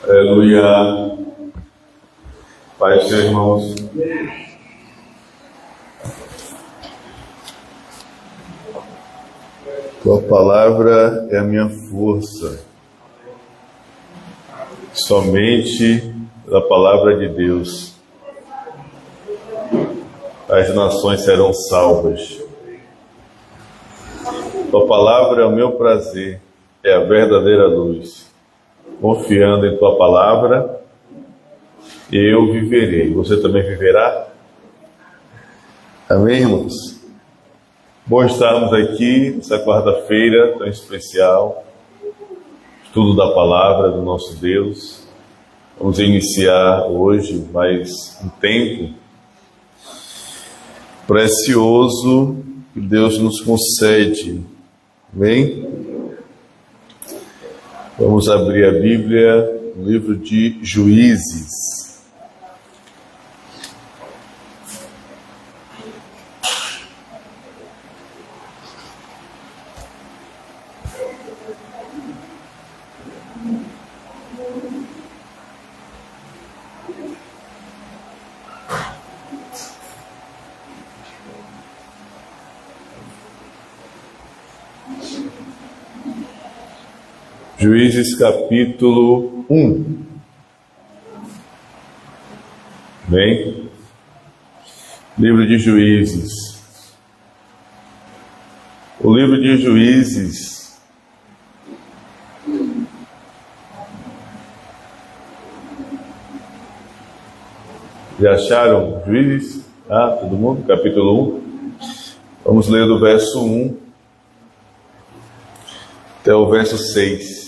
Aleluia. Pai do Senhor, irmãos. Tua palavra é a minha força. Somente da palavra de Deus as nações serão salvas. Tua palavra é o meu prazer, é a verdadeira luz. Confiando em tua palavra, eu viverei. Você também viverá? Amém, irmãos? Bom estarmos aqui nessa quarta-feira tão especial. Estudo da palavra do nosso Deus. Vamos iniciar hoje mais um tempo precioso que Deus nos concede. Amém? Vamos abrir a Bíblia no livro de Juízes. Juízes capítulo 1. Bem, livro de Juízes. O livro de Juízes já acharam Juízes? Todo mundo? Capítulo 1. Vamos ler do verso 1 até o verso 6.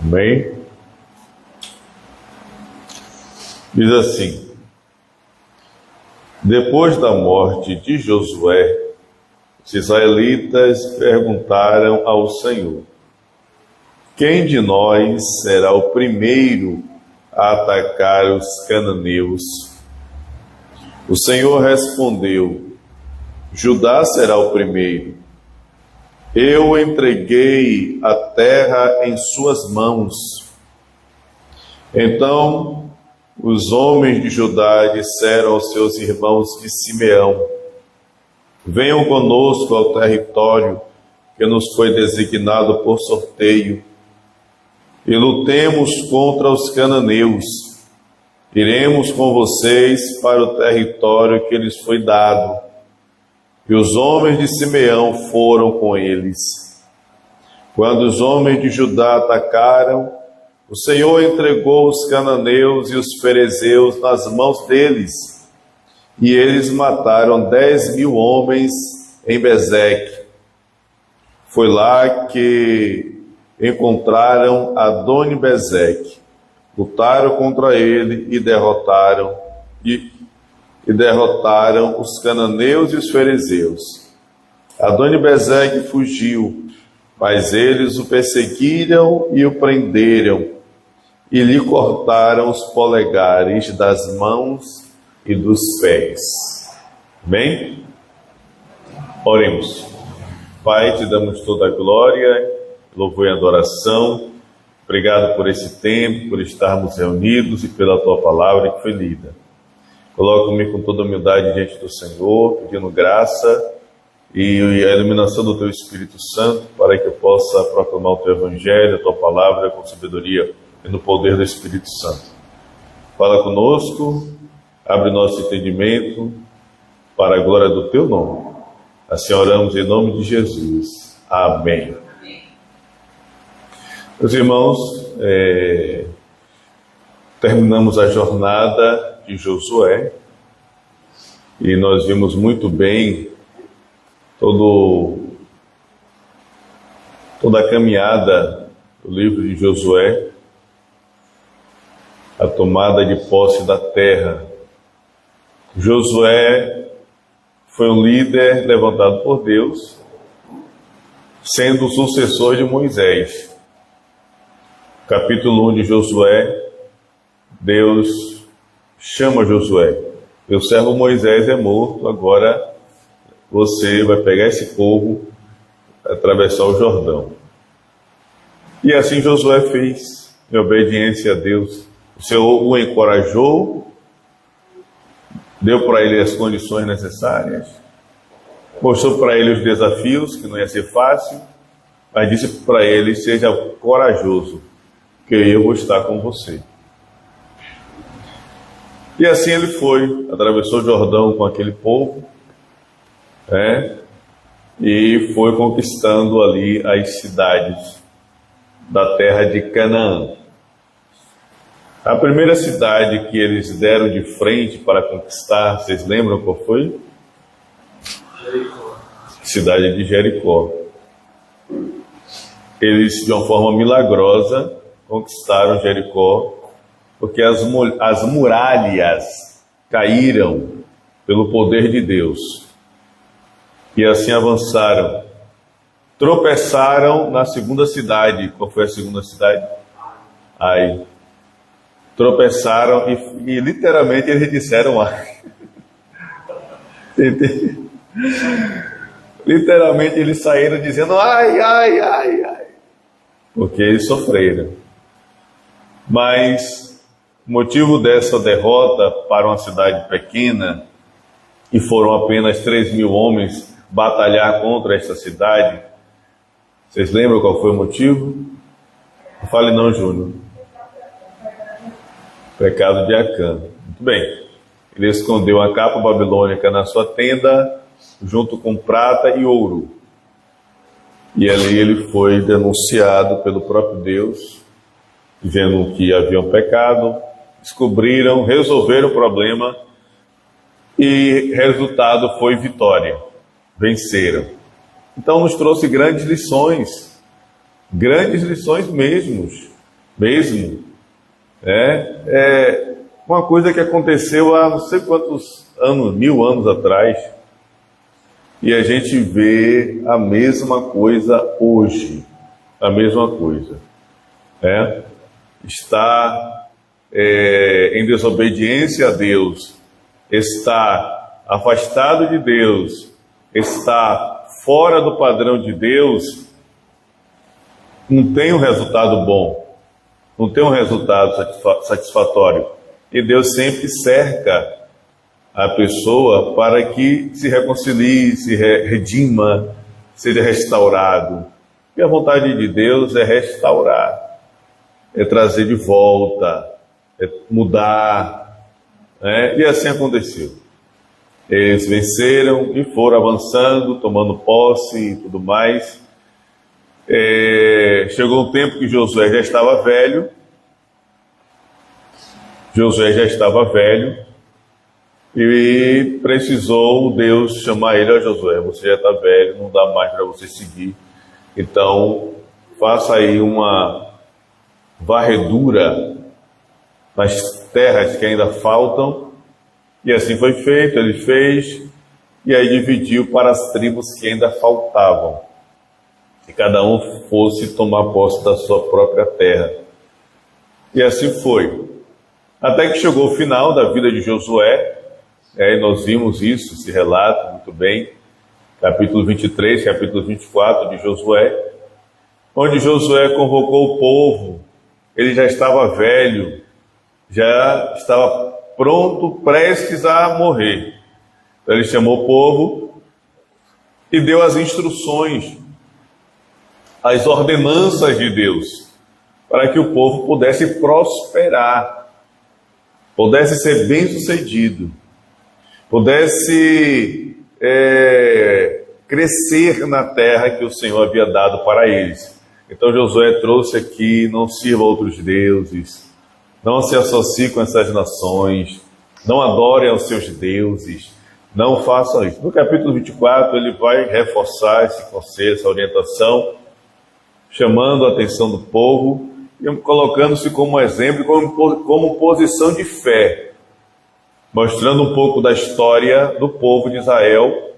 Amém? Diz assim: depois da morte de Josué, os israelitas perguntaram ao Senhor: quem de nós será o primeiro a atacar os cananeus? O Senhor respondeu: Judá será o primeiro. Eu entreguei a terra em suas mãos. Então os homens de Judá disseram aos seus irmãos de Simeão: venham conosco ao território que nos foi designado por sorteio e lutemos contra os cananeus. Iremos com vocês para o território que lhes foi dado. E os homens de Simeão foram com eles. Quando os homens de Judá atacaram, o Senhor entregou os cananeus e os ferezeus nas mãos deles, e eles mataram 10.000 homens em Bezeque. Foi lá que encontraram Adoni-Bezeque, lutaram contra ele e derrotaram os cananeus e os ferezeus. Adoni-Bezeque fugiu, mas eles o perseguiram e o prenderam, e lhe cortaram os polegares das mãos e dos pés. Amém? Oremos. Pai, te damos toda a glória, louvor e adoração. Obrigado por esse tempo, por estarmos reunidos e pela tua palavra que foi lida. Coloco-me com toda humildade diante do Senhor, pedindo graça e a iluminação do Teu Espírito Santo, para que eu possa proclamar o Teu Evangelho, a Tua palavra, com sabedoria e no poder do Espírito Santo. Fala conosco, abre nosso entendimento, para a glória do Teu nome. Assim oramos em nome de Jesus. Amém. Meus irmãos, terminamos a jornada de Josué, e nós vimos muito bem toda a caminhada do livro de Josué, a tomada de posse da terra. Josué foi um líder levantado por Deus, sendo o sucessor de Moisés. Capítulo 1 de Josué, Deus chama Josué: meu servo Moisés é morto, agora você vai pegar esse povo, atravessar o Jordão. E assim Josué fez, em obediência a Deus. O Senhor o encorajou, deu para ele as condições necessárias, mostrou para ele os desafios, que não ia ser fácil, mas disse para ele: seja corajoso, que eu vou estar com você. E assim ele foi, atravessou o Jordão com aquele povo, e foi conquistando ali as cidades da terra de Canaã. A primeira cidade que eles deram de frente para conquistar, vocês lembram qual foi? Jericó. Cidade de Jericó. Eles, de uma forma milagrosa, conquistaram Jericó, porque as muralhas caíram pelo poder de Deus. E assim avançaram. Tropeçaram na segunda cidade. Qual foi a segunda cidade? Ai. Tropeçaram e literalmente eles disseram ai. Literalmente eles saíram dizendo ai, ai, ai, ai. Porque eles sofreram. Mas o motivo dessa derrota para uma cidade pequena, e foram apenas 3.000 homens batalhar contra essa cidade, vocês lembram qual foi o motivo? Não fale não, Júnior. Pecado de Acã. Muito bem. Ele escondeu a capa babilônica na sua tenda, junto com prata e ouro. E ali ele foi denunciado pelo próprio Deus, vendo que haviam pecado, descobriram, resolveram o problema, e resultado foi vitória. Venceram. Então nos trouxe grandes lições mesmo. Uma coisa que aconteceu há não sei quantos anos, 1000 anos atrás, e a gente vê a mesma coisa hoje, a mesma coisa. Está em desobediência a Deus, está afastado de Deus, está fora do padrão de Deus, não tem um resultado bom, não tem um resultado satisfatório. E Deus sempre cerca a pessoa para que se reconcilie, se redima, seja restaurado. E a vontade de Deus é restaurar, é trazer de volta, é mudar. E assim aconteceu. Eles venceram e foram avançando, tomando posse e tudo mais. Chegou um tempo que Josué já estava velho. E precisou Deus chamar ele: Josué, você já está velho, não dá mais para você seguir. Então, faça aí uma varredura nas terras que ainda faltam. E assim foi feito, ele fez, e aí dividiu para as tribos que ainda faltavam. Que cada um fosse tomar posse da sua própria terra. E assim foi. Até que chegou o final da vida de Josué, nós vimos isso, esse relato muito bem, capítulo 23, capítulo 24 de Josué, onde Josué convocou o povo. Ele já estava velho, já estava pronto, prestes a morrer. Então ele chamou o povo e deu as instruções, as ordenanças de Deus, para que o povo pudesse prosperar, pudesse ser bem-sucedido, pudesse crescer na terra que o Senhor havia dado para eles. Então Josué trouxe aqui: não sirva outros deuses, não se associe com essas nações, não adorem aos seus deuses, não façam isso. No capítulo 24 ele vai reforçar esse conselho, essa orientação, chamando a atenção do povo e colocando-se como exemplo, como posição de fé, mostrando um pouco da história do povo de Israel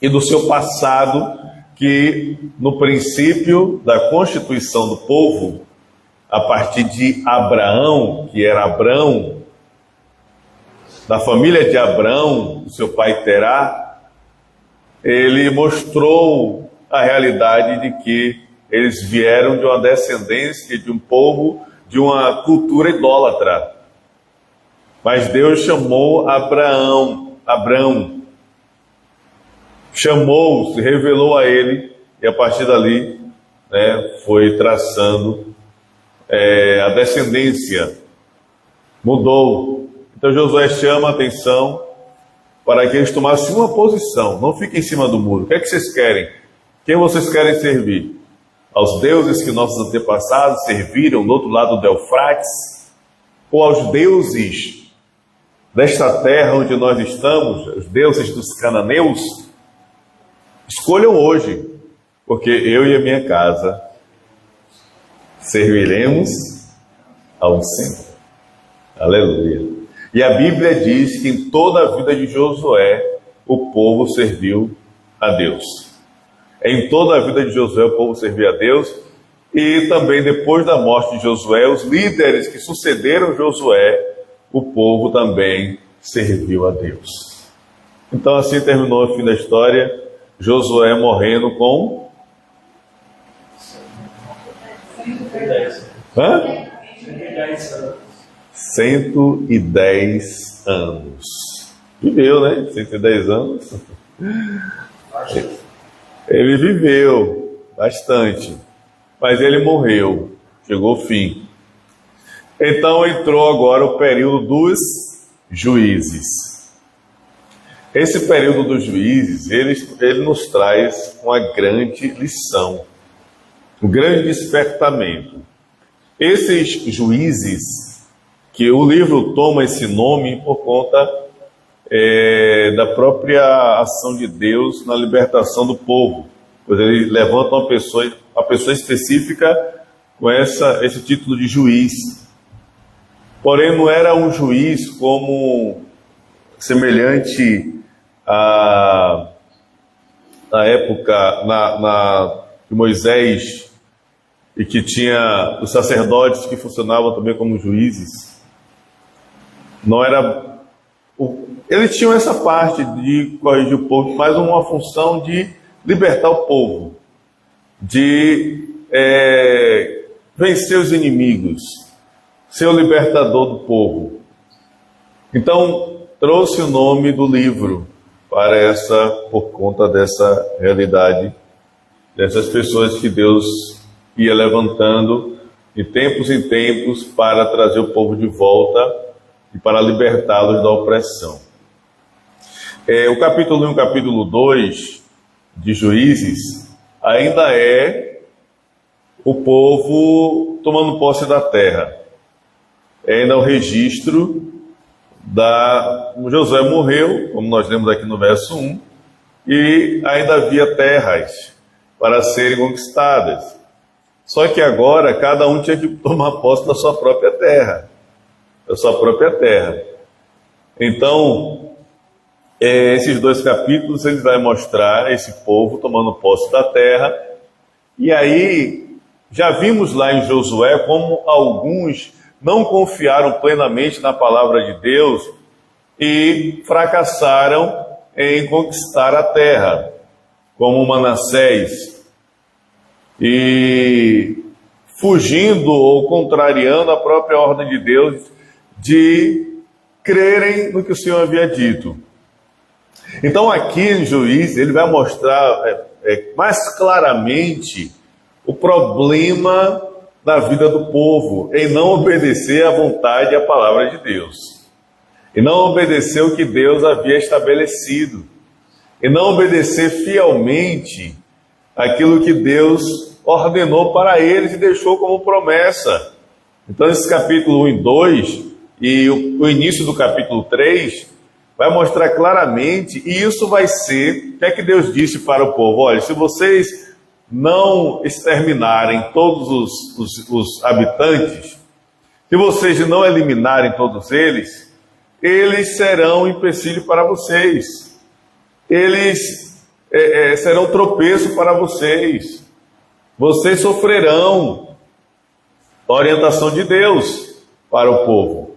e do seu passado, que no princípio da constituição do povo, a partir de Abraão, que era Abrão, da família de Abrão, do seu pai Terá, ele mostrou a realidade de que eles vieram de uma descendência de um povo, de uma cultura idólatra. Mas Deus chamou Abraão, chamou, se revelou a ele, e a partir dali, foi traçando a descendência, mudou. Então Josué chama a atenção para que eles tomassem uma posição, não fiquem em cima do muro. O que é que vocês querem? Quem vocês querem servir? Aos deuses que nossos antepassados serviram do outro lado do Eufrates? Ou aos deuses desta terra onde nós estamos, os deuses dos cananeus? Escolham hoje, porque eu e a minha casa serviremos ao Senhor. Aleluia. E a Bíblia diz que em toda a vida de Josué, o povo serviu a Deus. Em toda a vida de Josué, o povo servia a Deus. E também depois da morte de Josué, os líderes que sucederam Josué, o povo também serviu a Deus. Então assim terminou o fim da história, Josué morrendo com 110 anos. Viveu, né? 110 anos. Ele viveu bastante, mas ele morreu, chegou o fim. Então entrou agora o período dos juízes. Esse período dos juízes, ele nos traz uma grande lição, um grande despertamento. Esses juízes, que o livro toma esse nome por conta da própria ação de Deus na libertação do povo, pois ele levanta uma pessoa específica com esse título de juiz. Porém, não era um juiz como semelhante à época de Moisés, e que tinha os sacerdotes que funcionavam também como juízes. Não era... Eles tinham essa parte de corrigir o povo, mas uma função de libertar o povo, de vencer os inimigos, ser o libertador do povo. Então, trouxe o nome do livro por conta dessa realidade, dessas pessoas que Deus ia levantando de tempos em tempos para trazer o povo de volta e para libertá-los da opressão. O capítulo 1 e o capítulo 2 de Juízes ainda é o povo tomando posse da terra. Ainda é o registro Josué morreu, como nós lemos aqui no verso 1, e ainda havia terras para serem conquistadas. Só que agora cada um tinha que tomar posse da sua própria terra. Então, esses dois capítulos, ele vai mostrar esse povo tomando posse da terra. E aí, já vimos lá em Josué como alguns não confiaram plenamente na palavra de Deus e fracassaram em conquistar a terra, como Manassés, e fugindo ou contrariando a própria ordem de Deus de crerem no que o Senhor havia dito. Então aqui em Juízes ele vai mostrar mais claramente o problema da vida do povo em não obedecer à vontade e à palavra de Deus, e não obedecer o que Deus havia estabelecido, e não obedecer fielmente aquilo que Deus ordenou para eles e deixou como promessa. Então esse capítulo 1 e 2 e o início do capítulo 3 vai mostrar claramente, e isso vai ser o que é que Deus disse para o povo: olha, se vocês não exterminarem todos os habitantes, se vocês não eliminarem todos eles, eles serão empecilho para vocês, eles serão tropeço para vocês, vocês sofrerão a orientação de Deus para o povo.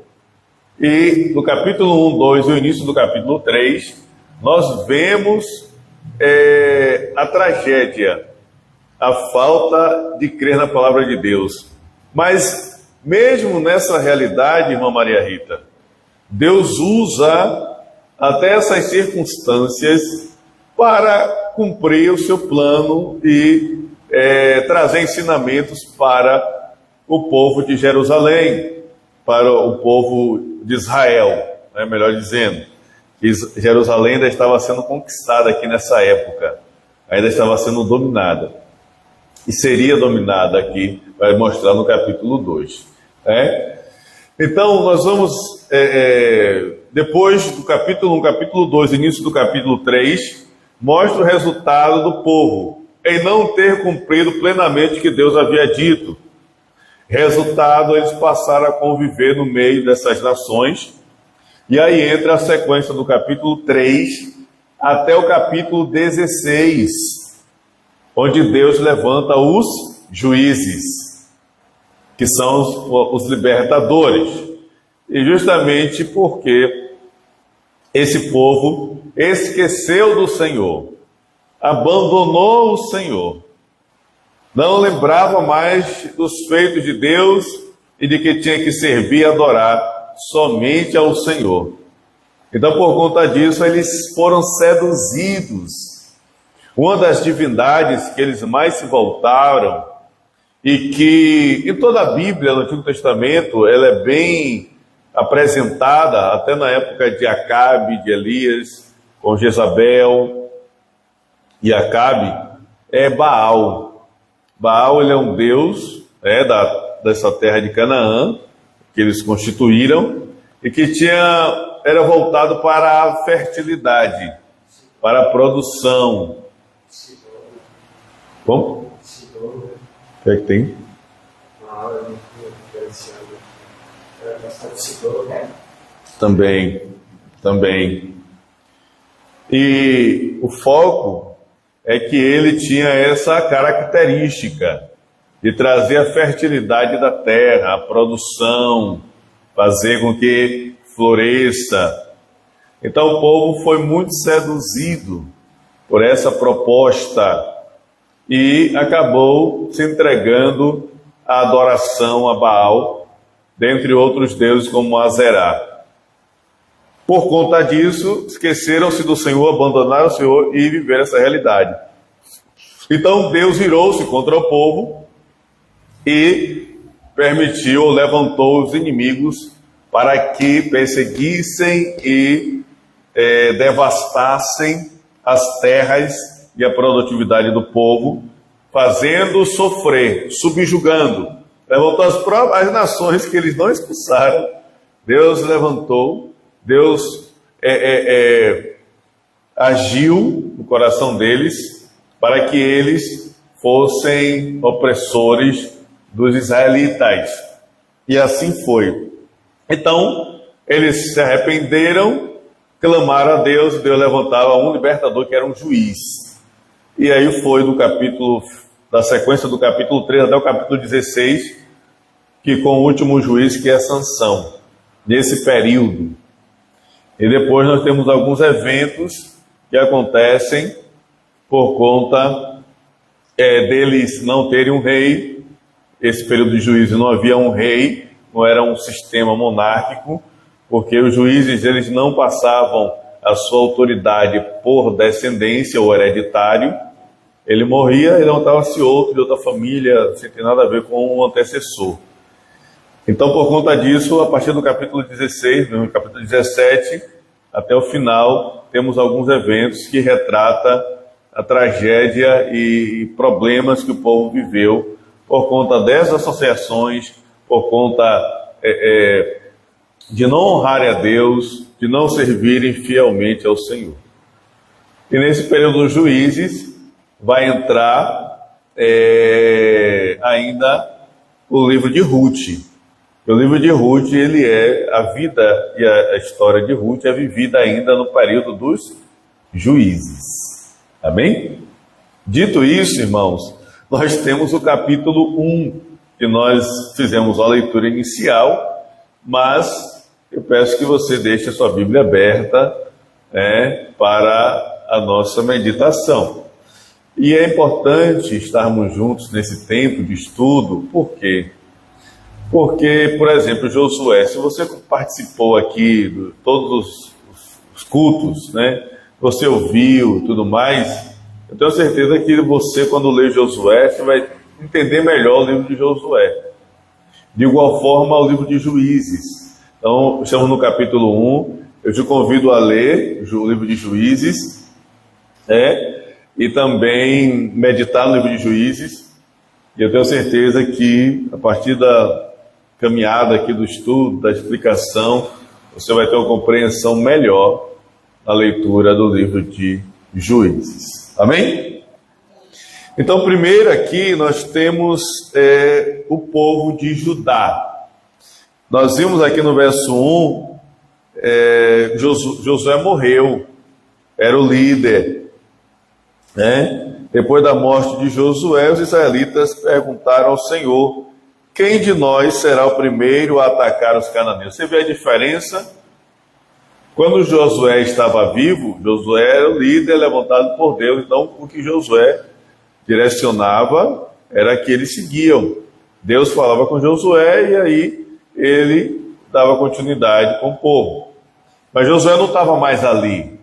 E no capítulo 1, 2 e o início do capítulo 3, nós vemos a tragédia a falta de crer na palavra de Deus. Mas, mesmo nessa realidade, irmã Maria Rita, Deus usa até essas circunstâncias para cumprir o seu plano e trazer ensinamentos para o povo de Jerusalém, para o povo de Israel, melhor dizendo. Jerusalém ainda estava sendo conquistada aqui nessa época, ainda estava sendo dominada, e seria dominada aqui, vai mostrar no capítulo 2. Então, nós vamos, depois do capítulo 1, capítulo 2, início do capítulo 3, mostra o resultado do povo, em não ter cumprido plenamente o que Deus havia dito. Resultado, eles passaram a conviver no meio dessas nações. E aí entra a sequência do capítulo 3 até o capítulo 16, onde Deus levanta os juízes, que são os libertadores. E justamente porque esse povo esqueceu do Senhor, abandonou o Senhor, não lembrava mais dos feitos de Deus e de que tinha que servir e adorar somente ao Senhor. Então, por conta disso, eles foram seduzidos. Uma das divindades que eles mais se voltaram, e que em toda a Bíblia, no Antigo Testamento, ela é bem apresentada, até na época de Acabe, de Elias, com Jezabel e Acabe, é Baal. Baal, ele é um deus dessa terra de Canaã, que eles constituíram, e que era voltado para a fertilidade, para a produção. Como? O que é que tem? Também. E o foco é que ele tinha essa característica de trazer a fertilidade da terra, a produção, fazer com que floresça. Então o povo foi muito seduzido por essa proposta e acabou se entregando à adoração a Baal, dentre outros deuses como Azerá. Por conta disso, esqueceram-se do Senhor, abandonaram o Senhor e viveram essa realidade. Então Deus virou-se contra o povo e permitiu ou levantou os inimigos para que perseguissem e devastassem as terras e a produtividade do povo, fazendo sofrer, subjugando. Levantou as nações que eles não expulsaram. Deus levantou, Deus agiu no coração deles para que eles fossem opressores dos israelitas. E assim foi. Então, eles se arrependeram, clamaram a Deus, Deus levantava um libertador que era um juiz. E aí foi da sequência do capítulo 3 até o capítulo 16, que com o último juiz, que é Sansão, nesse período. E depois nós temos alguns eventos que acontecem por conta deles não terem um rei. Esse período de juízo não havia um rei, não era um sistema monárquico, porque os juízes eles não passavam a sua autoridade por descendência ou hereditário. Ele morria e levantava-se outro de outra família, sem ter nada a ver com o antecessor. Então, por conta disso, a partir do capítulo 16, no capítulo 17, até o final, temos alguns eventos que retratam a tragédia e problemas que o povo viveu por conta dessas associações, por conta de não honrarem a Deus, de não servirem fielmente ao Senhor. E nesse período dos juízes vai entrar ainda o livro de Ruth. O livro de Ruth, ele a vida e a história de Ruth é vivida ainda no período dos juízes. Amém? Dito isso, irmãos, nós temos o capítulo 1, que nós fizemos a leitura inicial, mas eu peço que você deixe a sua Bíblia aberta para a nossa meditação. E é importante estarmos juntos nesse tempo de estudo. Por quê? Porque, por exemplo, Josué, se você participou aqui de todos os cultos, né? Você ouviu tudo mais, eu tenho certeza que você, quando lê Josué, você vai entender melhor o livro de Josué. De igual forma, o livro de Juízes. Então, estamos no capítulo 1, eu te convido a ler o livro de Juízes, e também meditar no livro de Juízes. E eu tenho certeza que, a partir da caminhada aqui do estudo, da explicação, você vai ter uma compreensão melhor na leitura do livro de Juízes. Amém? Então, primeiro aqui nós temos o povo de Judá. Nós vimos aqui no verso 1, Josué morreu, era o líder, né? Depois da morte de Josué, os israelitas perguntaram ao Senhor: quem de nós será o primeiro a atacar os cananeus? Você vê a diferença? Quando Josué estava vivo, Josué era o líder levantado por Deus. Então, o que Josué direcionava era que eles seguiam. Deus falava com Josué e aí ele dava continuidade com o povo. Mas Josué não estava mais ali.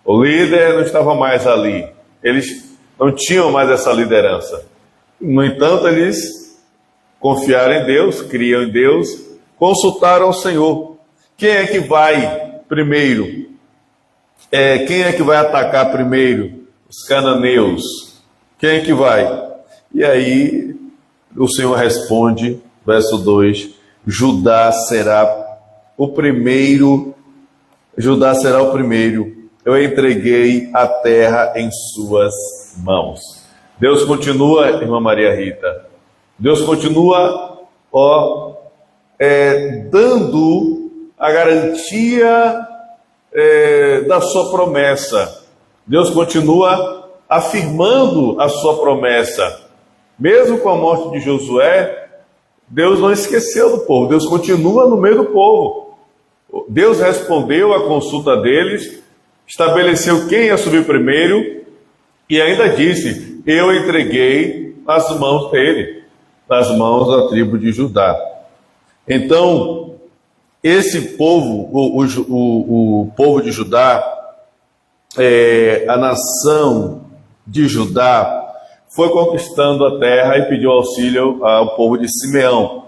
O líder não estava mais ali. Eles não tinham mais essa liderança. No entanto, eles confiaram em Deus, criam em Deus, consultaram o Senhor. Quem é que vai primeiro? Quem é que vai atacar primeiro? Os cananeus. Quem é que vai? E aí o Senhor responde, verso 2, Judá será o primeiro. Judá será o primeiro. Eu entreguei a terra em suas mãos. Deus continua, irmã Maria Rita, Deus continua dando a garantia da sua promessa. Deus continua afirmando a sua promessa. Mesmo com a morte de Josué, Deus não esqueceu do povo. Deus continua no meio do povo. Deus respondeu à consulta deles, estabeleceu quem ia subir primeiro e ainda disse: eu entreguei nas mãos dele, nas mãos da tribo de Judá. Então, esse povo, o povo de Judá, a nação de Judá, foi conquistando a terra e pediu auxílio ao povo de Simeão.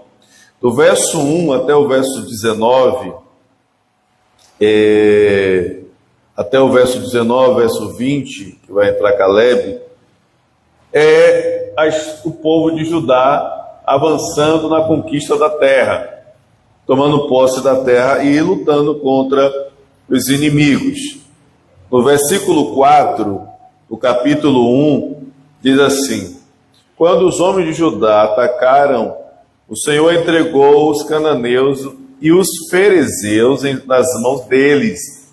Do verso 1 até o verso 19, até o verso 19, verso 20, que vai entrar Caleb, o povo de Judá avançando na conquista da terra, tomando posse da terra e lutando contra os inimigos. No versículo 4, do capítulo 1, diz assim: quando os homens de Judá atacaram, o Senhor entregou os cananeus e os ferezeus nas mãos deles,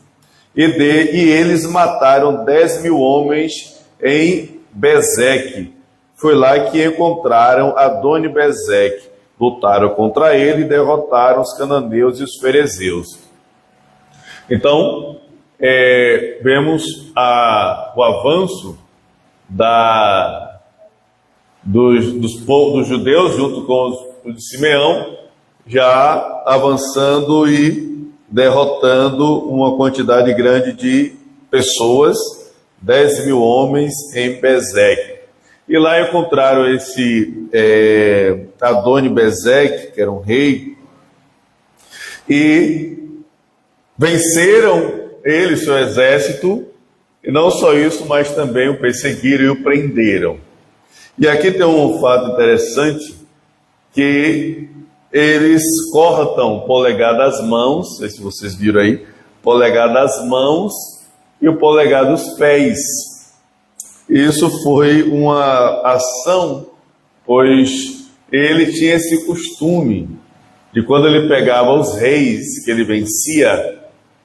e eles mataram 10.000 homens em Bezeque. Foi lá que encontraram Adoni-Bezeque, lutaram contra ele e derrotaram os cananeus e os ferezeus. Então, vemos o avanço dos judeus junto com os de Simeão, já avançando e derrotando uma quantidade grande de pessoas, 10.000 homens em Bezeque. E lá encontraram esse Adoni-Bezeque, que era um rei, e venceram ele, seu exército, e não só isso, mas também o perseguiram e o prenderam. E aqui tem um fato interessante, que eles cortam o polegar das mãos, não sei se vocês viram aí, polegar das mãos e o polegar dos pés. Isso foi uma ação, pois ele tinha esse costume de quando ele pegava os reis que ele vencia,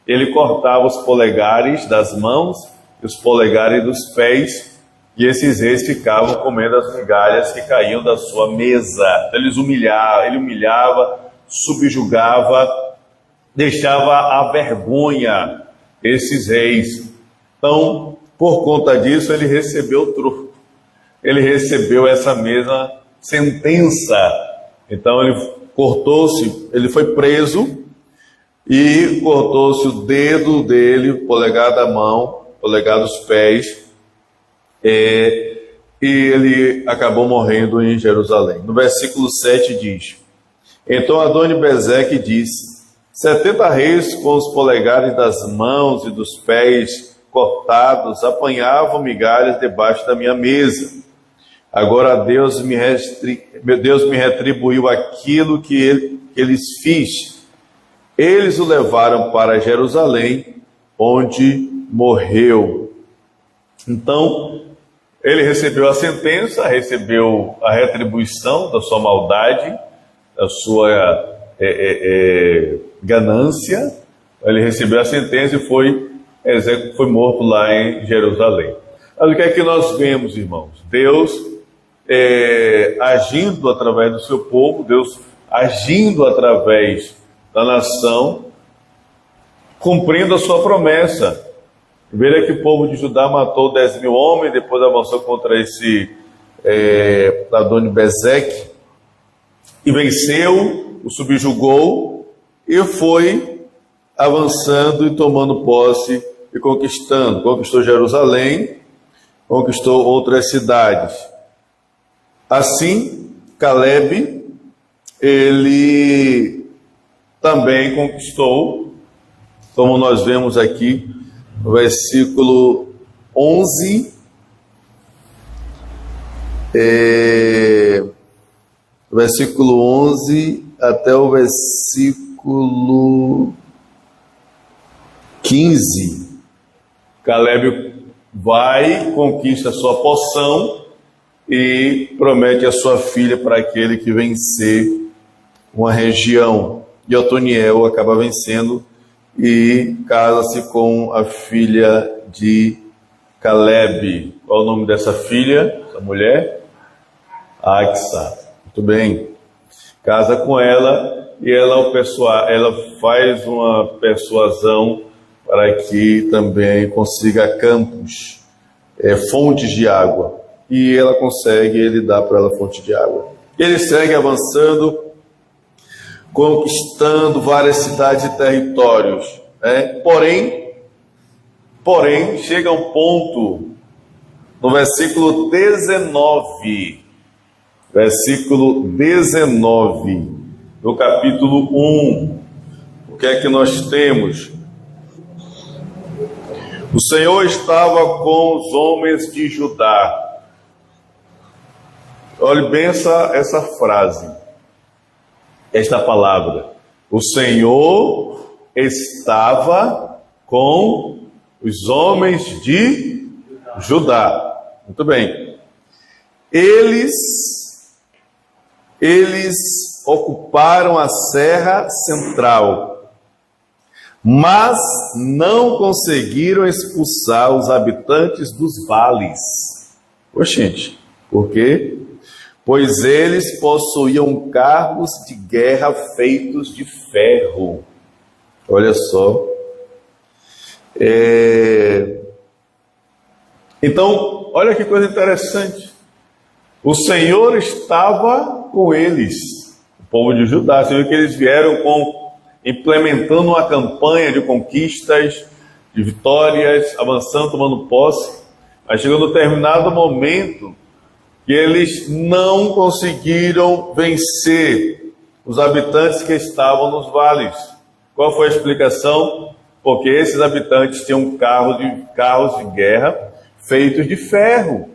ele cortava os polegares das mãos e os polegares dos pés, e esses reis ficavam comendo as migalhas que caíam da sua mesa. Então ele humilhava, subjugava, deixava à vergonha esses reis. Então, por conta disso, ele recebeu ele recebeu essa mesma sentença. Então ele foi preso e cortou-se o dedo dele, o polegar da mão, o polegar dos pés, e ele acabou morrendo em Jerusalém. No versículo 7 diz: então Adoni-Bezeque disse: 70 reis com os polegares das mãos e dos pés cortados apanhavam migalhas debaixo da minha mesa. Agora Deus me retribuiu aquilo que eles fiz. Eles o levaram para Jerusalém, onde morreu. Então, ele recebeu a sentença, recebeu a retribuição da sua maldade, da sua ganância. Ele recebeu a sentença e foi morto lá em Jerusalém. Mas o que é que nós vemos, irmãos? Deus agindo através do seu povo, Deus agindo através da nação, cumprindo a sua promessa. Veja que o povo de Judá matou 10.000 homens, depois avançou contra esse Adoni-Bezeque e venceu, o subjugou e foi avançando e tomando posse e conquistando. Conquistou Jerusalém, conquistou outras cidades. Assim, Caleb, ele também conquistou, como nós vemos aqui no versículo 11, versículo 11 até o versículo 15. Caleb vai, conquista a sua poção e promete a sua filha para aquele que vencer uma região. E Otoniel acaba vencendo e casa-se com a filha de Caleb. Qual é o nome dessa filha, essa mulher? Axa. Muito bem. Casa com ela e ela faz uma persuasão para que também consiga campos, fontes de água. E ela consegue, ele dá para ela fonte de água. Ele segue avançando, conquistando várias cidades e territórios. Porém, chega um ponto, no versículo 19, do capítulo 1, o que é que nós temos? O Senhor estava com os homens de Judá. Olhe bem essa frase, esta palavra. O Senhor estava com os homens de Judá. Muito bem. Eles ocuparam a Serra Central, mas não conseguiram expulsar os habitantes dos vales. Oxente, por quê? Pois eles possuíam carros de guerra feitos de ferro. Olha só. Então, olha que coisa interessante. O Senhor estava com eles, o povo de Judá. Você viu que eles vieram implementando uma campanha de conquistas, de vitórias, avançando, tomando posse. Mas chegou no determinado momento que eles não conseguiram vencer os habitantes que estavam nos vales. Qual foi a explicação? Porque esses habitantes tinham carros de guerra feitos de ferro.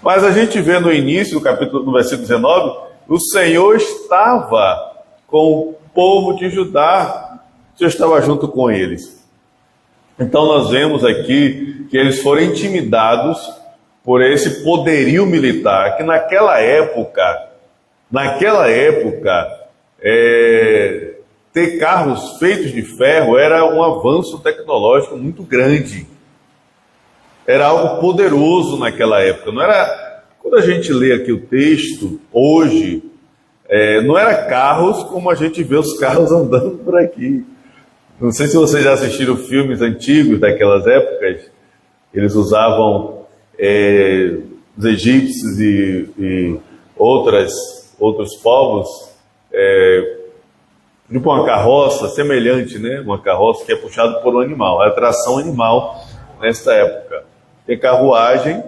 Mas a gente vê no início do capítulo, no versículo 19, o Senhor estava com o povo de Judá, o Senhor estava junto com eles. Então nós vemos aqui que eles foram intimidados por esse poderio militar, que naquela época, ter carros feitos de ferro era um avanço tecnológico muito grande. Era algo poderoso naquela época. Não era, quando a gente lê aqui o texto, hoje, não era carros como a gente vê os carros andando por aqui. Não sei se vocês já assistiram filmes antigos daquelas épocas. Eles usavam os egípcios e outros povos, tipo uma carroça semelhante, né? Uma carroça que é puxada por um animal, a atração animal nessa época. Tem carruagem,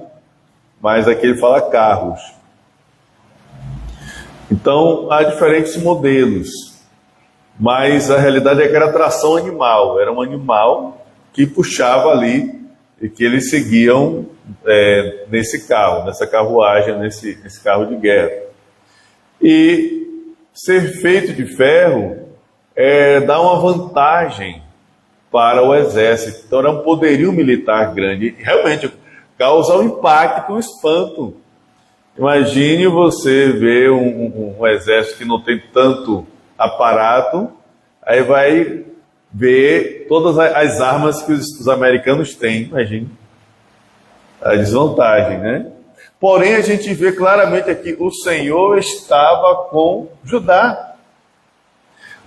mas aqui ele fala carros. Então, há diferentes modelos, mas a realidade é que era tração animal, era um animal que puxava ali e que eles seguiam nesse carro, nessa carruagem, nesse carro de guerra. E ser feito de ferro dá uma vantagem para o exército, então era um poderio militar grande, e realmente causa um impacto, um espanto. Imagine você ver um exército que não tem tanto aparato, aí vai ver todas as armas que os americanos têm, imagine a desvantagem, né? Porém, a gente vê claramente aqui, o Senhor estava com Judá.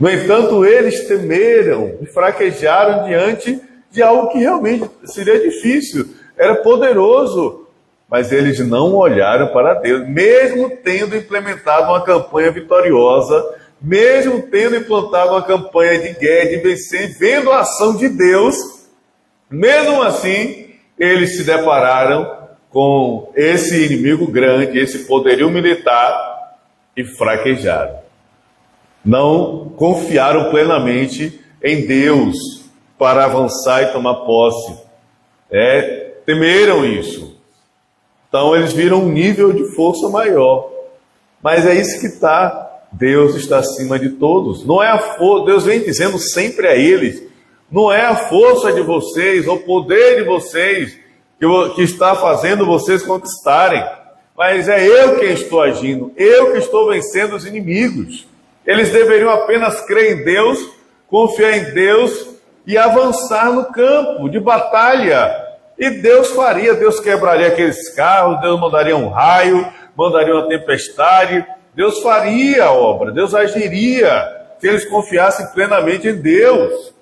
No entanto, eles temeram e fraquejaram diante de algo que realmente seria difícil, era poderoso, mas eles não olharam para Deus, mesmo tendo implementado uma campanha vitoriosa, mesmo tendo implantado uma campanha de guerra, de vencer, vendo a ação de Deus, mesmo assim, eles se depararam com esse inimigo grande, esse poderio militar, e fraquejaram. Não confiaram plenamente em Deus para avançar e tomar posse. Temeram isso. Então eles viram um nível de força maior. Mas é isso que está. Deus está acima de todos. Não é a força. Deus vem dizendo sempre a eles: não é a força de vocês, ou o poder de vocês que está fazendo vocês conquistarem, mas é eu quem estou agindo, eu que estou vencendo os inimigos. Eles deveriam apenas crer em Deus, confiar em Deus e avançar no campo de batalha. E Deus faria, Deus quebraria aqueles carros, Deus mandaria um raio, mandaria uma tempestade, Deus faria a obra, Deus agiria, se eles confiassem plenamente em Deus.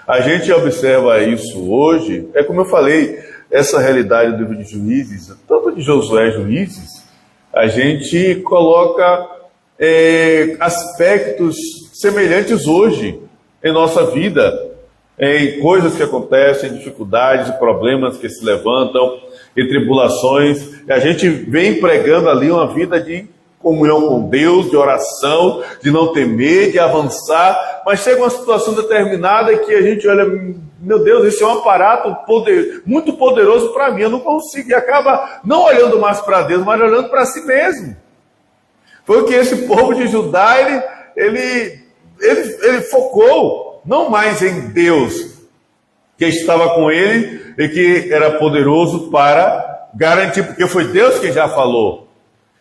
A gente observa isso hoje, como eu falei, essa realidade do livro de Juízes, tanto de Josué e Juízes, a gente coloca aspectos semelhantes hoje em nossa vida, em coisas que acontecem, dificuldades, problemas que se levantam, em tribulações, e a gente vem pregando ali uma vida de comunhão com Deus, de oração, de não temer, de avançar, mas chega uma situação determinada que a gente olha, meu Deus, esse é um aparato muito poderoso para mim, eu não consigo, e acaba não olhando mais para Deus, mas olhando para si mesmo. Foi o que esse povo de Judá, ele focou não mais em Deus, que estava com ele e que era poderoso para garantir, porque foi Deus que já falou.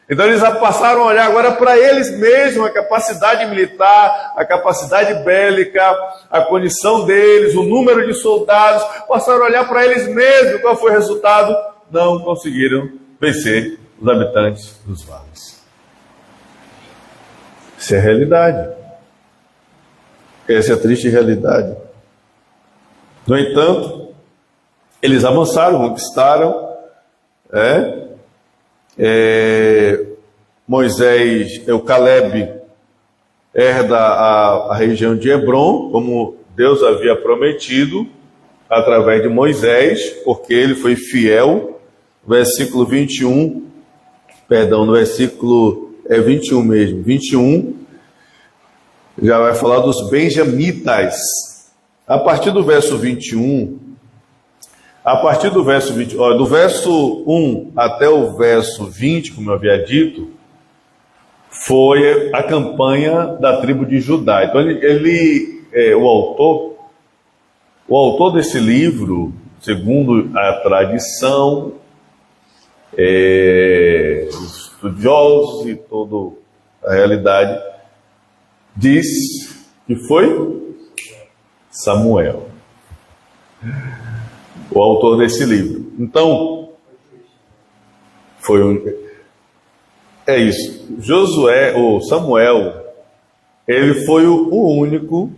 Então eles passaram a olhar agora para eles mesmos, a capacidade militar, a capacidade bélica, a condição deles, o número de soldados, passaram a olhar para eles mesmos. Qual foi o resultado? Não conseguiram vencer os habitantes dos vales. Essa é a realidade. Essa é a triste realidade. No entanto, eles avançaram, conquistaram, Moisés, o Caleb, herda a região de Hebron, como Deus havia prometido, através de Moisés, porque ele foi fiel. Versículo 21, no versículo 21 mesmo, 21, já vai falar dos benjamitas. A partir do verso 21, do verso 1 até o verso 20, como eu havia dito, foi a campanha da tribo de Judá. Então o autor desse livro, segundo a tradição, os estudiosos e toda a realidade, diz que foi Samuel, o autor desse livro. Então, é isso. Samuel, ele foi o único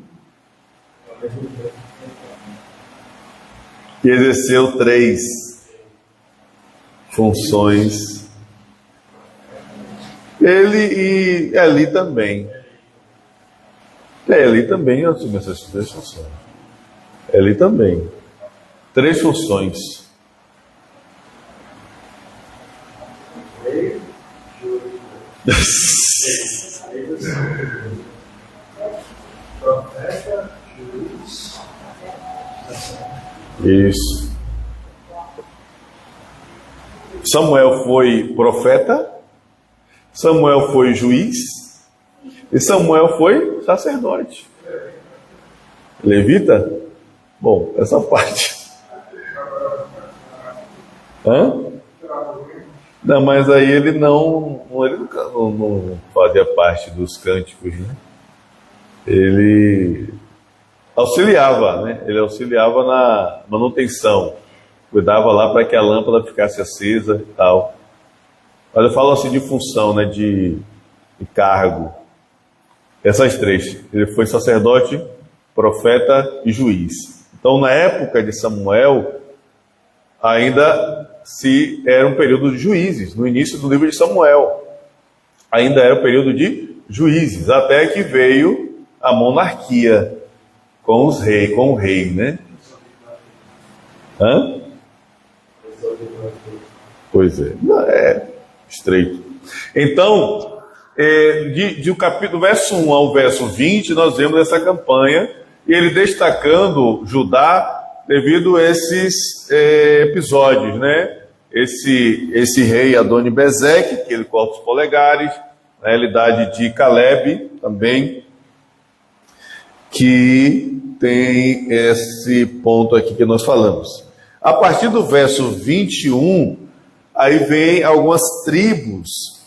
que exerceu 3 funções. Ele e Eli também. Eli também assume essas 3 funções. Eli também. 3 funções. Profeta, juiz. Isso. Samuel foi profeta, Samuel foi juiz e Samuel foi sacerdote. Levita? Bom, essa parte. Hã? Não, mas aí ele não fazia parte dos cânticos, né? Ele auxiliava, né? Ele auxiliava na manutenção, cuidava lá para que a lâmpada ficasse acesa e tal. Mas eu falo assim de função, né? De cargo. Essas 3. Ele foi sacerdote, profeta e juiz. Então, na época de Samuel, ainda era um período de juízes. No início do livro de Samuel, ainda era um período de juízes, até que veio a monarquia com o rei, né? Hã? Pois é, é estreito. Então, do capítulo verso 1 ao verso 20, nós vemos essa campanha, e ele destacando Judá devido a esses episódios, né? Esse rei Adoni-Bezeque, que ele corta os polegares, na realidade de Caleb também, que tem esse ponto aqui que nós falamos. A partir do verso 21, aí vem algumas tribos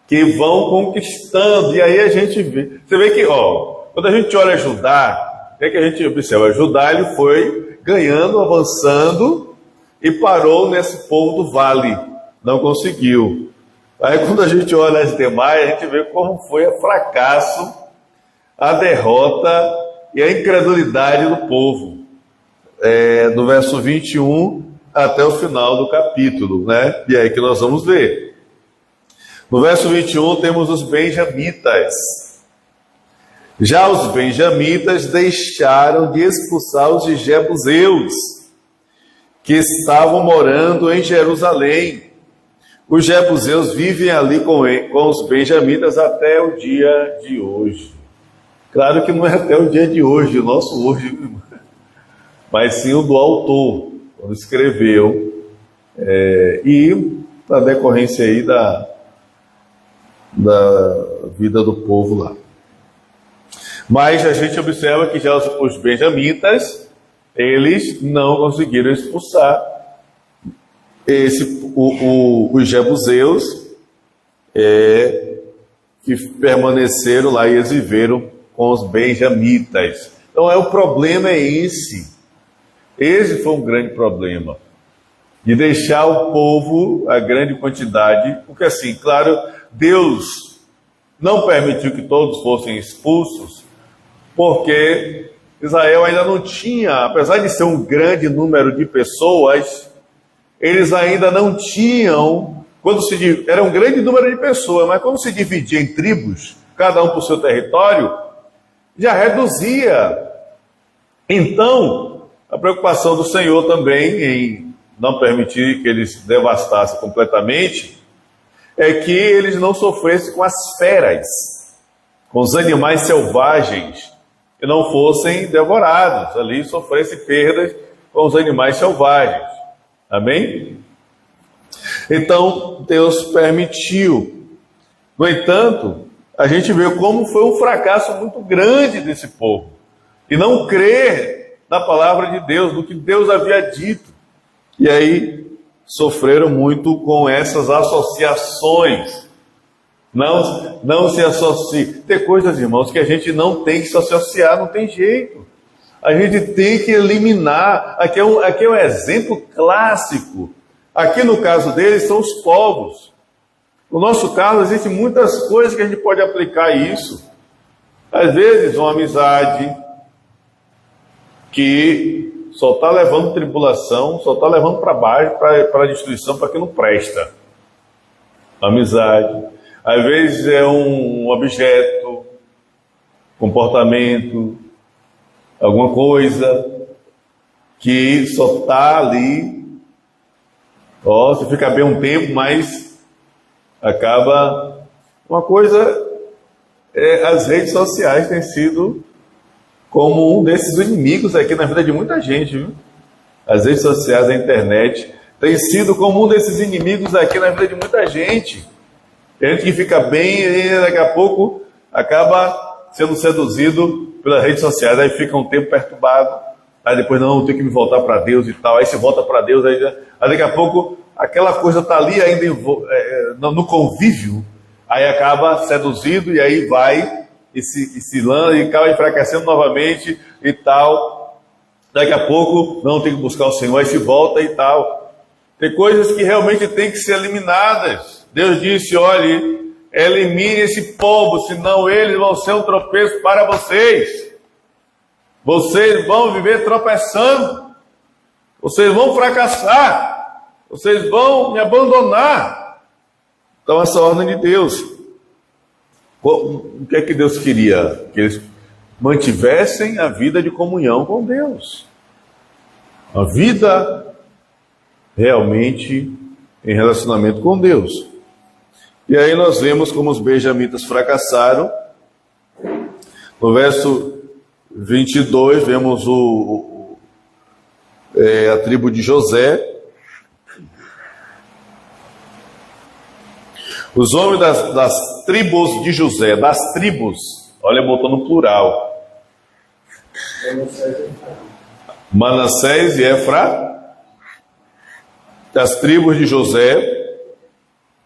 que vão conquistando, e aí a gente vê, você vê que, quando a gente olha Judá, o que é que a gente observa? Judá, ele foi ganhando, avançando, e parou nesse povo do vale, não conseguiu. Aí quando a gente olha as demais, a gente vê como foi o fracasso, a derrota e a incredulidade do povo, do verso 21 até o final do capítulo, né? E é aí que nós vamos ver. No verso 21 temos os benjamitas. Já os benjamitas deixaram de expulsar os jebuseus, que estavam morando em Jerusalém. Os jebuseus vivem ali com os benjamitas até o dia de hoje. Claro que não é até o dia de hoje, o nosso hoje, mas sim o do autor, quando escreveu, e na decorrência aí da vida do povo lá. Mas a gente observa que já os benjamitas, eles não conseguiram expulsar os jebuseus, que permaneceram lá e eles viveram com os benjamitas. Então o problema é esse. Esse foi um grande problema, de deixar o povo, a grande quantidade, porque assim, claro, Deus não permitiu que todos fossem expulsos, porque Israel ainda não tinha, apesar de ser um grande número de pessoas, eles ainda não tinham, era um grande número de pessoas, mas quando se dividia em tribos, cada um por seu território, já reduzia. Então, a preocupação do Senhor também em não permitir que eles devastassem completamente, é que eles não sofressem com as feras, com os animais selvagens, que não fossem devorados, ali sofressem perdas com os animais selvagens. Amém? Então, Deus permitiu. No entanto, a gente vê como foi um fracasso muito grande desse povo, e não crer na palavra de Deus, no que Deus havia dito. E aí, sofreram muito com essas associações. Não se associe. Tem coisas, irmãos, que a gente não tem que se associar, não tem jeito. A gente tem que eliminar. Aqui é um exemplo clássico. Aqui no caso deles são os povos. No nosso caso, existem muitas coisas que a gente pode aplicar a isso. Às vezes, uma amizade que só está levando tribulação, só está levando para baixo, para a destruição, para quem não presta. Amizade. Às vezes é um objeto, comportamento, alguma coisa que só está ali. Você fica bem um tempo, mas acaba. Uma coisa, as redes sociais têm sido como um desses inimigos aqui na vida de muita gente, viu? As redes sociais, a internet, tem sido como um desses inimigos aqui na vida de muita gente. Tem gente que fica bem e daqui a pouco acaba sendo seduzido pelas redes sociais, aí fica um tempo perturbado, aí depois não, tem que me voltar para Deus e tal, aí se volta para Deus, aí daqui a pouco aquela coisa está ali ainda no convívio, aí acaba seduzido e aí vai e se lança e acaba enfraquecendo novamente e tal. Daqui a pouco, não, tem que buscar o Senhor, aí se volta e tal. Tem coisas que realmente têm que ser eliminadas. Deus disse, olhe, elimine esse povo, senão eles vão ser um tropeço para vocês. Vocês vão viver tropeçando. Vocês vão fracassar. Vocês vão me abandonar. Então essa ordem de Deus. O que é que Deus queria? Que eles mantivessem a vida de comunhão com Deus. A vida realmente em relacionamento com Deus. E aí nós vemos como os benjamitas fracassaram. No verso 22, vemos a tribo de José. Os homens das tribos de José, das tribos, olha, botou no plural. Manassés e Efraim, das tribos de José,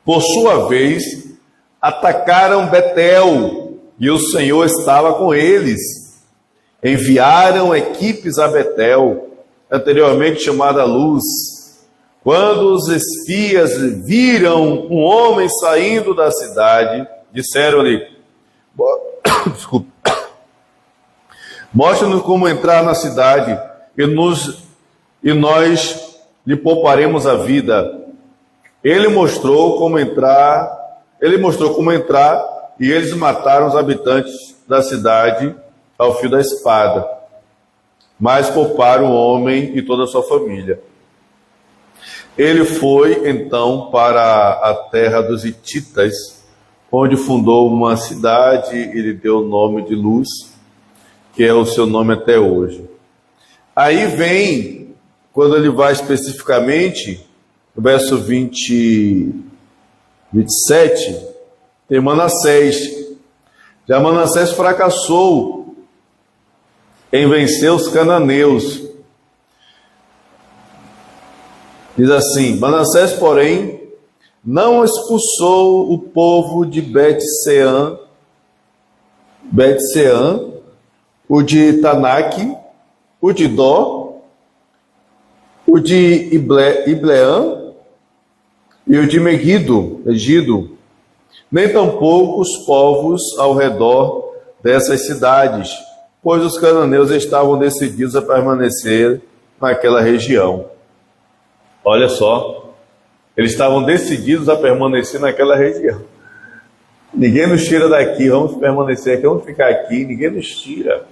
por sua vez, atacaram Betel, e o Senhor estava com eles. Enviaram equipes a Betel, anteriormente chamada Luz. Quando os espias viram um homem saindo da cidade, disseram-lhe, desculpa, mostra-nos como entrar na cidade e nós lhe pouparemos a vida. Ele mostrou como entrar e eles mataram os habitantes da cidade ao fio da espada, mas pouparam o homem e toda a sua família. Ele foi, então, para a terra dos Hititas, onde fundou uma cidade e lhe deu o nome de Luz, que é o seu nome até hoje. Aí vem, quando ele vai especificamente, no verso 27, tem Manassés. Já Manassés fracassou em vencer os cananeus. Diz assim, Manassés, porém, não expulsou o povo de Bet-Sean, o de Tanaque, o de Dó, o de Ibleã e o de Megido, nem tampouco os povos ao redor dessas cidades, pois os cananeus estavam decididos a permanecer naquela região. Olha só, eles estavam decididos a permanecer naquela região. Ninguém nos tira daqui, vamos permanecer aqui, vamos ficar aqui, ninguém nos tira.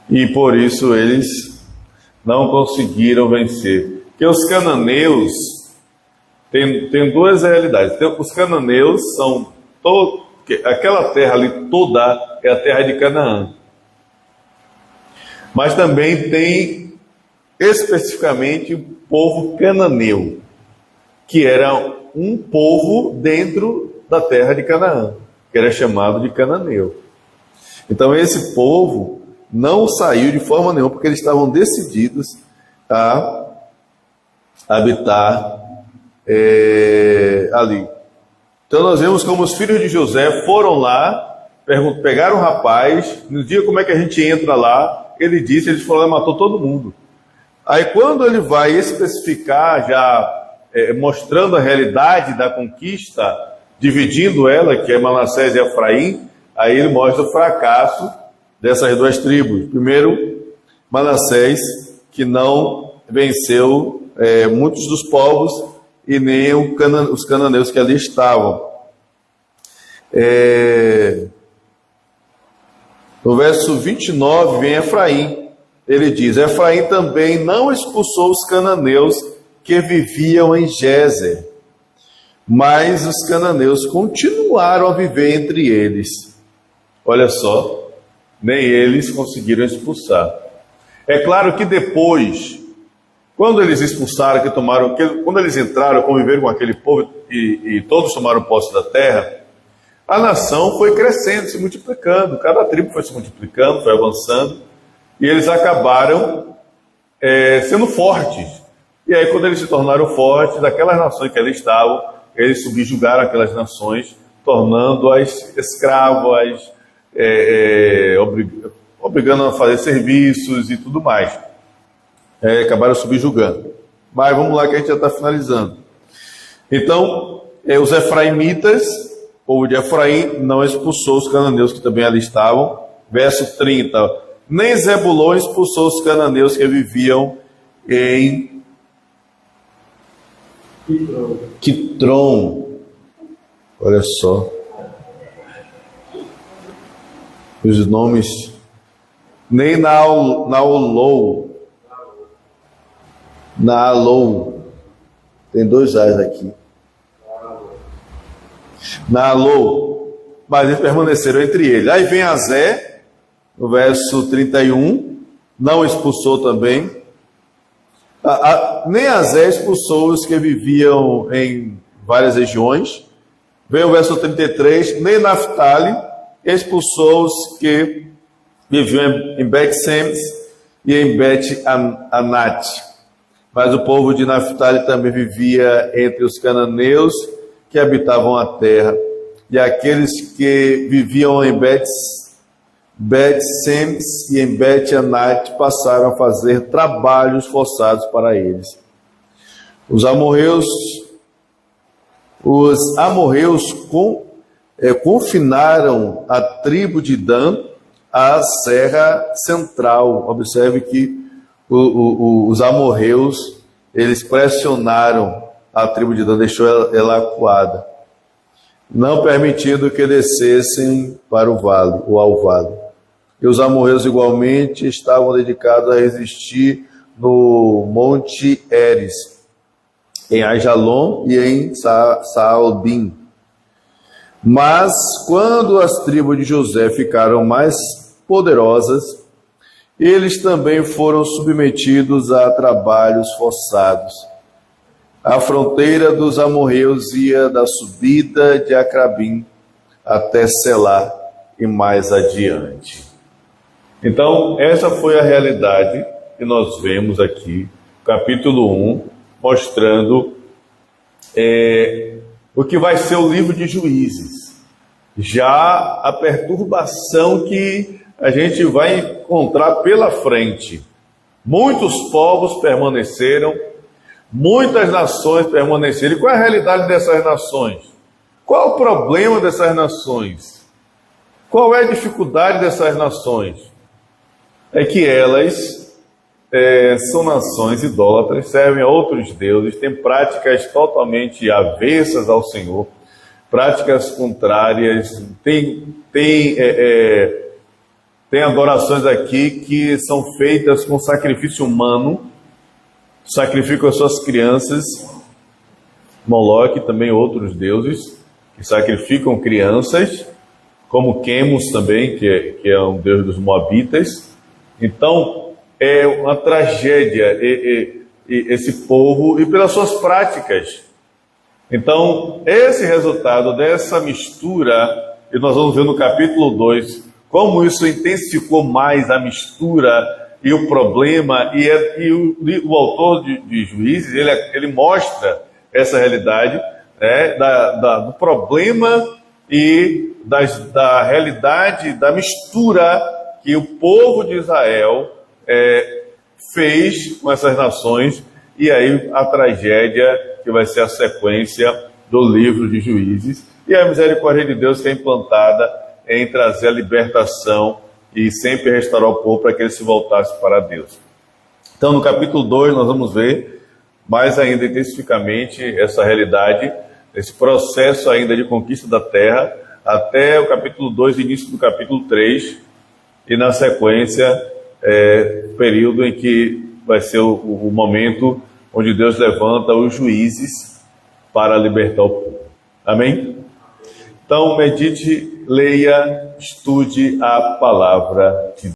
E por isso eles não conseguiram vencer. Porque os cananeus, tem duas realidades. Os cananeus são aquela terra ali toda é a terra de Canaã. Mas também tem especificamente o povo cananeu, que era um povo dentro da terra de Canaã, que era chamado de cananeu. Então esse povo não saiu de forma nenhuma, porque eles estavam decididos a habitar ali. Então nós vemos como os filhos de José foram lá, pegaram o rapaz, nos diga como é que a gente entra lá, ele disse, eles foram lá e matou todo mundo. Aí quando ele vai especificar, já mostrando a realidade da conquista, dividindo ela, que é Manassés e Efraim, aí ele mostra o fracasso dessas duas tribos. Primeiro, Manassés, que não venceu muitos dos povos e nem os cananeus que ali estavam. No verso 29 vem Efraim. Ele diz: Efraim também não expulsou os cananeus que viviam em Gézer, mas os cananeus continuaram a viver entre eles. Olha só, nem eles conseguiram expulsar. É claro que depois, quando eles expulsaram, quando eles entraram, conviveram com aquele povo e todos tomaram posse da terra, a nação foi crescendo, se multiplicando, cada tribo foi se multiplicando, foi avançando, e eles acabaram sendo fortes. E aí, quando eles se tornaram fortes, aquelas nações que ali estavam, eles subjugaram aquelas nações, tornando-as escravas, obrigando a fazer serviços e tudo mais. Acabaram subjugando. Mas vamos lá que a gente já está finalizando. Então, os efraimitas, o povo de Efraim, não expulsou os cananeus que também ali estavam. Verso 30. Nem Zebulon expulsou os cananeus que viviam em Quitron. Olha só. Os nomes. Nem Naalou. Tem 2 A's aqui. Naalou. Mas eles permaneceram entre eles. Aí vem Azé, no verso 31. Não expulsou também. Nem Azé expulsou os que viviam em várias regiões. Vem o verso 33. Nem Naftali expulsou os que viviam em Bet-Semes e em Bet-Anat. Mas o povo de Naftali também vivia entre os cananeus que habitavam a terra. E aqueles que viviam em Bet-Semes e em Bet-Anat passaram a fazer trabalhos forçados para eles. Os amorreus confinaram a tribo de Dan à serra central. Observe que os amorreus, eles pressionaram a tribo de Dan, deixou ela acuada, não permitindo que descessem para o vale, ou ao vale. E os amorreus igualmente estavam dedicados a resistir no Monte Eres, em Aijalon e em Saalbim. Mas quando as tribos de José ficaram mais poderosas, eles também foram submetidos a trabalhos forçados. A fronteira dos amorreus ia da subida de Acrabim até Selá e mais adiante. Então, essa foi a realidade que nós vemos aqui, capítulo 1, mostrando o que vai ser o livro de Juízes. Já a perturbação que a gente vai encontrar pela frente. Muitos povos permaneceram, muitas nações permaneceram. E qual é a realidade dessas nações? Qual é o problema dessas nações? Qual é a dificuldade dessas nações? É que elas são nações idólatras, servem a outros deuses, têm práticas totalmente avessas ao Senhor, práticas contrárias, tem adorações aqui que são feitas com sacrifício humano, sacrificam as suas crianças, Moloque, também outros deuses, que sacrificam crianças, como Quemos também, que é um deus dos Moabitas. Então, é uma tragédia esse povo e pelas suas práticas. Então, esse resultado dessa mistura, e nós vamos ver no capítulo 2, como isso intensificou mais a mistura e o problema, e o autor de Juízes, ele mostra essa realidade do problema e da realidade da mistura que o povo de Israel fez com essas nações, e aí a tragédia que vai ser a sequência do livro de Juízes, e a misericórdia de Deus que é implantada em trazer a libertação e sempre restaurar o povo para que ele se voltasse para Deus. Então, no capítulo 2, nós vamos ver mais ainda intensificamente essa realidade, esse processo ainda de conquista da terra, até o capítulo 2, início do capítulo 3, e na sequência, o período em que vai ser o momento onde Deus levanta os juízes para libertar o povo. Amém? Então, medite, leia, estude a palavra de Deus.